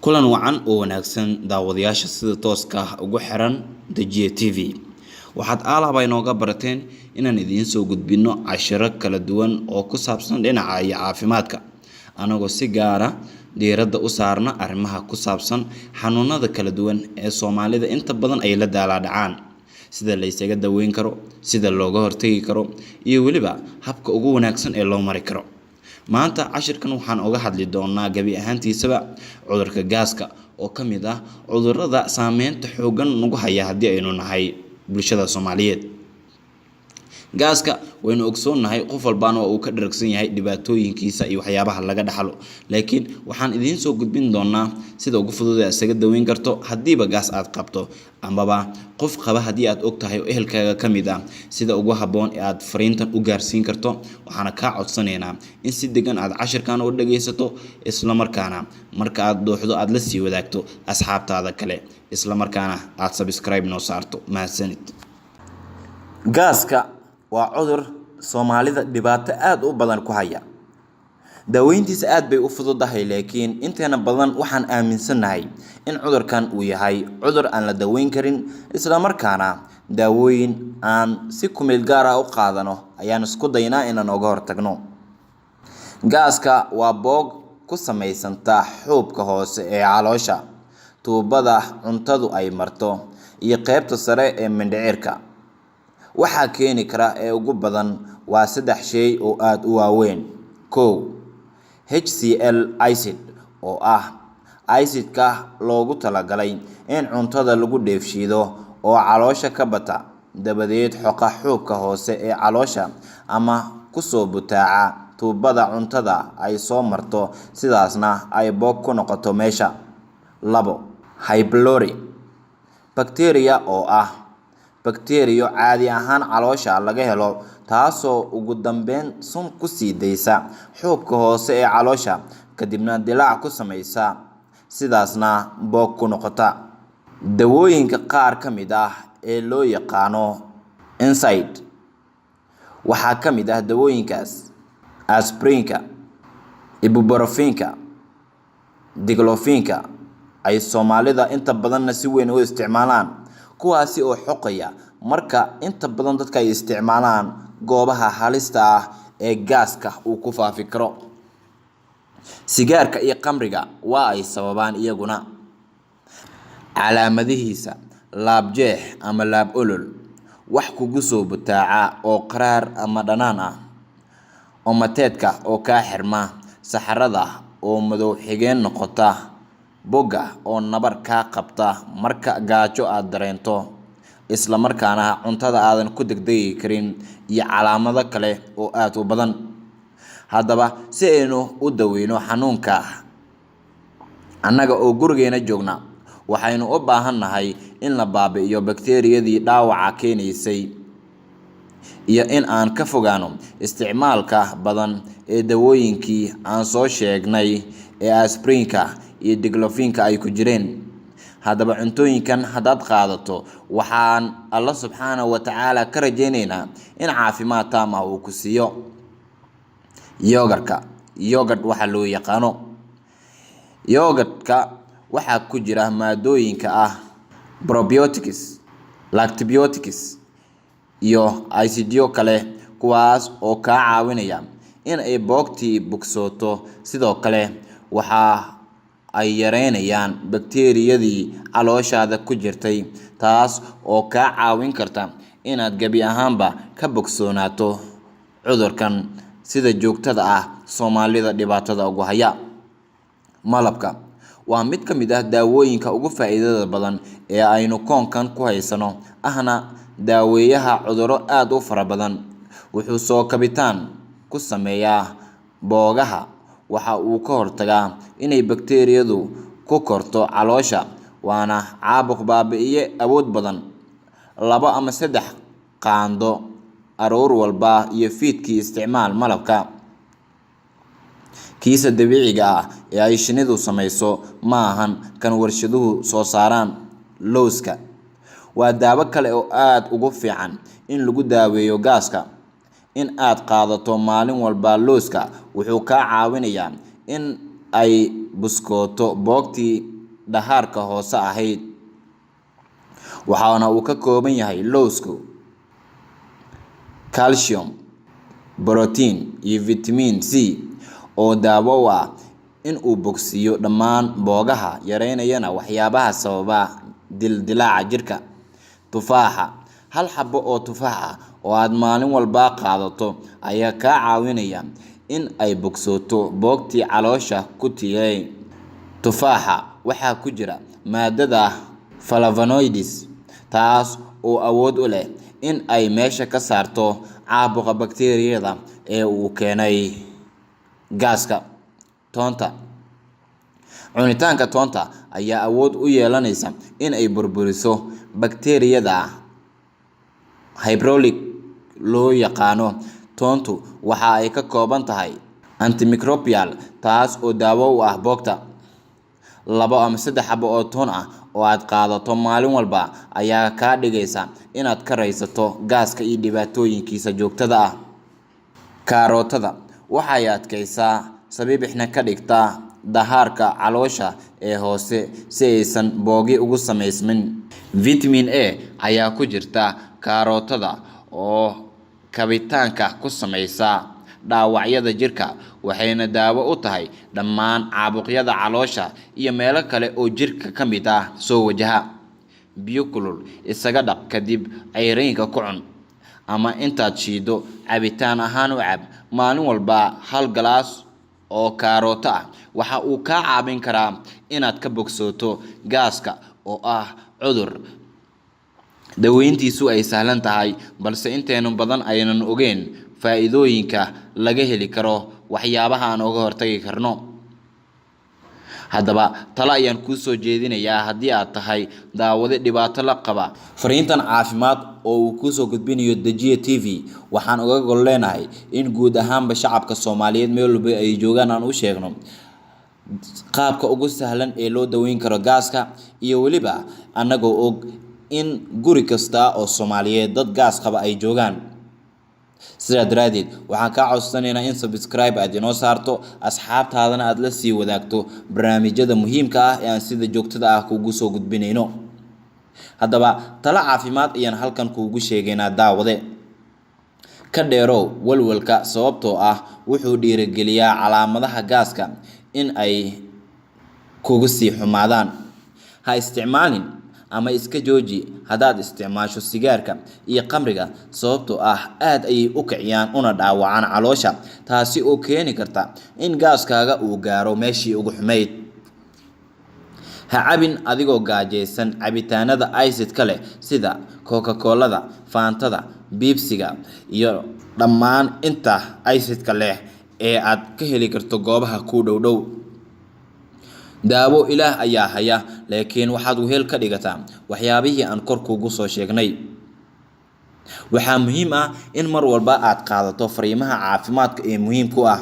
kulan wacan oo wanaagsan daawadayaasha sida tooska ah ugu xiran Dajiye TV. Waxaad aalaba inooga barateen inaan idiin soo gudbino cashiro kala duwan oo ku saabsan dhinaca caafimaadka. Anagoo si gaar ah diiradda u saarna arrimaha ku saabsan xanuunada kala duwan ee Soomaalida inta badan ay la daalaa-dhacaan, sida la isaga daweyn karo, sida looga hortagi karo, iyo weliba habka ugu wanaagsan ee loo mari karo. Maanta cashirkan waxaan uga hadli doonaa gabi ahaantiisaba cudurka gaaska oo ka mid ah cudurrada saameynta xooggan nagu haya haddii aynu nahay bulshada Soomaaliyeed. Gaaska waynu ogsoonnahay qof walbaana waa uu ka dharagsan yahay dhibaatooyinkiisa iyo waxyaabaha laga dhaxlo, laakiin waxaan idiin soo gudbin doonaa sida ugu fudud ee isaga daweyn karto haddiiba gaas aad qabto, amaba qof qaba haddii aad og tahay oo ehelkaaga ka mid ah, sida ugu habboon ee aad fariintan u gaarsiin karto. Waxaana kaa codsanaynaa in si degan aad cashirkan u dhagaysato, isla markaana marka aad dooxdo aad la sii wadaagto asxaabtaada kale, isla markaana aad subscribe noo saarto. Mahadsanid. Gaaska waa cudur Soomaalida dhibaato aad u badan ku haya. Daweyntiisa aad bay u fududahay, laakiin inteena badan waxaan aaminsanahay in cudurkan uu yahay cudur aan la daweyn karin, isla markaana daawooyin aan si ku meel gaar ah u qaadano ayaan isku daynaa inaan uga hortagno. Gaaska waa boog ku samaysanta xuubka hoose ee caloosha, tuubada cuntadu ay marto, iyo qaybta sare ee mindhicirka. Waxaa keeni kara ee ugu badan waa 3 shay oo aad u waaweyn. 1. HCl acid oo ah acidka loogu talagalay in cuntada lagu dheefshiido oo caloosha ka bata, dabadeed xoqa xuubka hoose ee caloosha ama ku soo butaaca tuubada cuntada ay soo marto, sidaasna ay boog ku noqoto meesha. 2. H. pylori bacteria oo ah bakteeriyo caadi ahaan caloosha laga helo, taasoo ugu dambeyn sun ku sii daysa xuubka hoose ee caloosha, kadibna dilaac ku samaysa, sidaasna boog ku noqota. Dawooyinka qaar ka mid ah ee loo yaqaano NSAID waxaa ka mid ah dawooyinkaas aspirinka, ibuprofenka, diklofenka ay Soomaalida inta badanna si weyn u isticmaalaan, kuwaasi oo xoqaya marka inta badan dadka ay isticmaalaan goobaha halista ah ee gaaska uu ku faafi karo. Sigaarka iyo khamriga waa ay sababaan iyaguna. Calaamadihiisa: laab jeex ama laab olol, wax kugu soo butaaca oo qaraar ama dhanaan ah, omateedka oo kaa xirma, saxarada oo madow xigeen noqota, boga oo nabar kaa qabta marka gaajo aad dareento, isla markaana cuntada aadan ku degdegi karin, iyo calaamado kale oo aad u badan. Haddaba si aynu u daweyno xanuunka annaga oo gurigeena joogna, waxaynu u baahannahay in la baabi'iyo bakteeriyadii dhaawaca keenaysay, iyo in aan ka fogaano isticmaalka badan ee dawooyinkii aan soo sheegnay ee aspirinka iyo diklofenka ay ku jireen. Haddaba cuntooyinkan haddaad qaadato, waxaan Allah subxaanahu wa tacaala ka rajaynaynaa in caafimaad taam ah uu ku siiyo. Yogurt waxaa loo yaqaano. Yogurtka waxaa ku jira maadooyinka ah probiotics, lactobiotics, iyo acidyo kale, kuwaas oo kaa caawinaya in ay boogtii bogsooto. Sidoo kale waxa ay yareynayaan bakteeriyadii calooshaada ku jirtay, taas oo kaa caawin karta inaad gabi ahaanba ka bogsoonaato cudurkan sida joogtada ah Soomaalida dhibaatada ugu haya. Malabka waa mid ka mid ah daawooyinka ugu faa'iidada badan ee aynu koonkan ku haysano, ahna daaweeyaha cudurro aad u fara badan. Wuxuu soo kabitaan ku sameeyaa boogaha, waxa uu ka hortagaa inay bakteeriyadu ku korto caloosha, waana caabuq baabi'iye awood badan. 2 ama 3 qaando aroor walba iyo fiidkii isticmaal malabka. Kiisa dabiiciga ah ee ay shinidu samayso, ma ahan kan warshaduhu soo saaraan. Lowska waa daawo kale oo aad ugu fiican in lagu daaweeyo gaaska. In aad qaadato maalin walba lowska wuxuu kaa caawinayaa in ay buskooto boogtii dhahaarka hoose ahayd, waxaana uu ka kooban yahay lowsku calcium, borotiin iyo vitamin C oo daawo u ah in uu bogsiiyo dhammaan boogaha, yareynayana waxyaabaha sababa dildilaaca jirka. Tufaaxa, hal xabo oo tufaax ah oo aad maalin walba qaadato ayaa kaa caawinaya in ay bogsooto boogtii caloosha ku tiilay. Tufaaxa waxaa ku jira maadada flavonoids, taas oo awood u leh in ay meesha ka saarto caabuqa bakteeriyada ee uu keenay gaaska. Toonta, cunitaanka toonta ayaa awood u yeelanaysa in ay burburiso bakteeriyada Hybrolic loo yaqaano. Toontu waxa ay ka kooban tahay antimicrobial, taas oo daawo u ah boogta. 2 ama 3 xabo oo toon ah oo aad qaadato maalin walba ayaa kaa dhigaysa inaad ka raysato gaaska iyo dhibaatooyinkiisa joogtada ah. Karootada waxay adkaysaa sabiibixna ka dhigtaa dhahaarka caloosha ee hoose si aysan boogi ugu samaysmin. Vitamin A ayaa ku jirta karootada oo kabitaanka ku samaysa dhaawacyada jirka, waxayna daawo u tahay dhammaan caabuqyada caloosha iyo meelo kale oo jirka ka mid ah soo wajaha. Biyo kulul isaga dhaq kadib cayriinka ku cun, ama intaad shiido cabitaan ahaan u cab. Maalin walba 1 galaas oo karooto ah waxa uu kaa caawin karaa inaad ka bogsooto gaaska oo ah cudur daweyntiisu ay sahlan tahay, balse inteenu badan aynan ogeyn faa'iidooyinka laga heli karo waxyaabaha aan uga hortagi karno. Haddaba talo ayaan kuu soo jeedinayaa haddii aad tahay daawade dhibaato la qaba. Fariintan caafimaad oo uu kuu soo gudbinayo Dajiye TV waxaan uga gol leenahay in guud ahaanba shacabka Soomaaliyeed meel walba ay joogaan aan u sheegno qaabka ugu sahlan ee loo daweyn karo gaaska, iyo weliba annagoo og in guri kasta oo Soomaaliyeed dad gaas qaba ay joogaan. sidaa daraadeed waxaan kaa codsanaynaa in subscribe aad inoo saarto, asxaabtaadana aad la sii wadaagto barnaamijyada muhiimka ah ee aan sida joogtada ah kuugu soo gudbinayno. Haddaba talo caafimaad ayaan halkan kuugu sheegaynaa daawade. Ka dheerow walwalka, sababtoo ah wuxuu dhiirigeliyaa calaamadaha gaaska in ay kugu sii xumaadaan. Ha isticmaalin ama iska jooji haddaad isticmaasho sigaarka iyo khamriga, sababtoo ah aad ayay u kiciyaan una dhaawacaan caloosha, taasi oo keeni karta in gaaskaaga uu gaaro meeshii ugu xumayd. Ha cabin adigoo gaajaysan cabitaanada iced-ka leh sida Coca-Colada, Fantada, Pepsi-ga iyo dhammaan inta iced-ka leh ee aad ka heli karto goobaha ku dhow. Daawo Ilaah ayaa haya, laakiin waxaad wehel ka dhigataa waxyaabihii aan kor kuugu soo sheegnay. Waxaa muhiim ah in mar walba aad qaadato fariimaha caafimaadka ee muhiimku ah.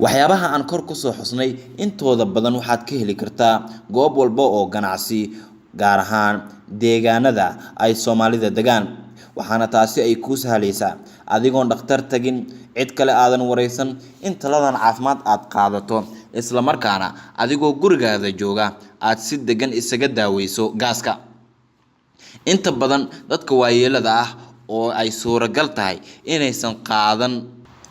Waxyaabaha aan kor ku soo xusnay intooda badan waxaad ka heli kartaa goob walba oo ganacsi, gaar ahaan deegaanada ay Soomaalida degaan. Waxaana taasi ay kuu sahlaysaa adigoon dhakhtar tagin, cid kale aadan wareysan, in taladan caafimaad aad qaadato, isla markaana adigoo gurigaada jooga aad si degan isaga daaweyso gaaska. Inta badan dadka waayeelada ah oo ay suuragal tahay inaysan qaadan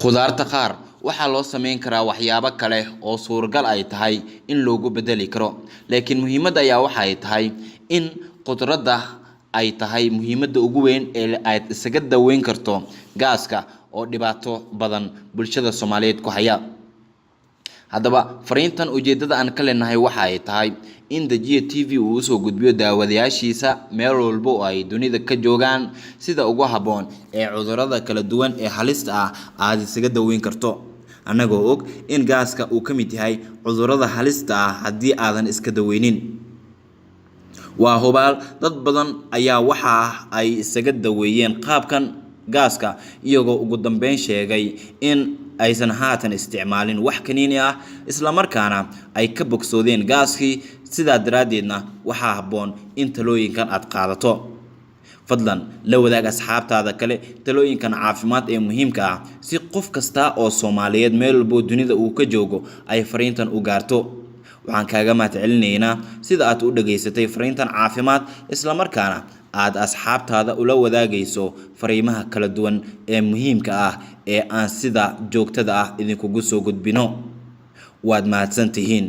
khudaarta qaar, waxaa loo sameyn karaa waxyaabo kale oo suuragal ay tahay in loogu bedeli karo. Laakiin muhiimadda ayaa waxay tahay in khudradda ay tahay muhiimadda ugu weyn ee aad isaga daweyn karto gaaska oo dhibaato badan bulshada Soomaaliyeed ku haya. Haddaba fariintan ujeedada aan ka leenahay waxa ay tahay in Dajiye TV uu soo gudbiyo daawadayaashiisa meel walba oo ay dunida ka joogaan sida ugu haboon ee cudurrada kala duwan ee halista ah aad isaga daweyn karto. Annagoo og in gaaska uu ka mid yahay cudurrada halista ah haddii aadan iska daweynin. Waa hubaal dad badan ayaa waxa ay isaga daweeyeen qaabkan gaaska iyagoo ugu dambeyn sheegay in aysan haatan isticmaalin wax kaniini ah, isla markaana ay ka bogsoodeen gaaskii. Sidaa daraadeedna waxaa haboon in talooyinkan aad qaadato. fadlan la wadaag asxaabtaada kale talooyinkan caafimaad ee muhiimka ah si qof kasta oo Soomaaliyeed meel walba dunida uu ka joogo ay fariintan u gaarto waxaan kaaga mahadcelinaynaa sida aad u dhageysatay fariintan caafimaad isla markaana aad asxaabtaada ula wadaagayso fariimaha kala duwan ee muhiimka ah ee aan sida joogtada ah idinkugu soo gudbino waad mahadsantihiin